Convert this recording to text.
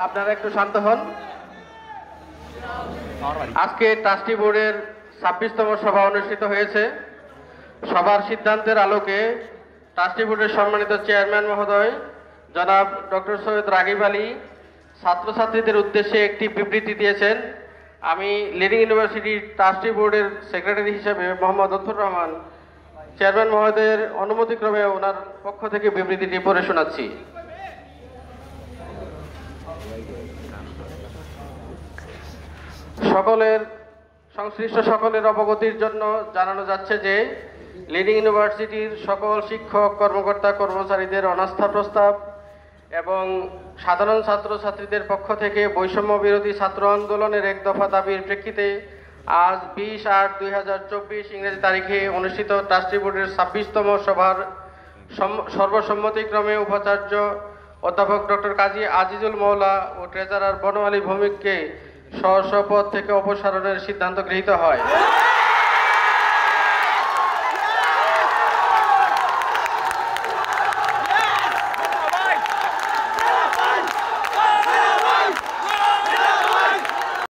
আপনারা একটু শান্ত হন। আজকে ট্রাস্টি বোর্ডের 26তম সভা অনুষ্ঠিত হয়েছে। সভার সিদ্ধান্তের আলোকে ট্রাস্টি বোর্ডের সম্মানিত চেয়ারম্যান মহোদয় জনাব ডক্টর সৈয়দ রাগিব আলী ছাত্রছাত্রীদের উদ্দেশ্যে একটি বিবৃতি দিয়েছেন। আমি লিডিং ইউনিভার্সিটি ট্রাস্টি বোর্ডের সেক্রেটারি হিসেবে মোহাম্মদ লুৎফর রহমান চেয়ারম্যান মহোদয়ের অনুমতিক্রমে ওনার পক্ষ থেকে বিবৃতিটি পড়ে শোনাচ্ছি। সংশ্লিষ্ট সকলের অবগতির জন্য জানানো যাচ্ছে যে লিডিং ইউনিভার্সিটির সকল শিক্ষক কর্মকর্তা কর্মচারীদের অনাস্থা প্রস্তাব এবং সাধারণ ছাত্রছাত্রীদের পক্ষ থেকে বৈষম্য বিরোধী ছাত্র আন্দোলনের এক দফা দাবির প্রেক্ষিতে আজ 20/8/2024 ইংরেজি তারিখে অনুষ্ঠিত ট্রাস্টি বোর্ডের 26তম সভার সর্বসম্মতিক্রমে উপাচার্য অধ্যাপক ডক্টর কাজী আজিজুল মওলা ও ট্রেজারার বনমালী ভৌমিককে স্ব পদ থেকে অপসারণের সিদ্ধান্ত গৃহীত হয়।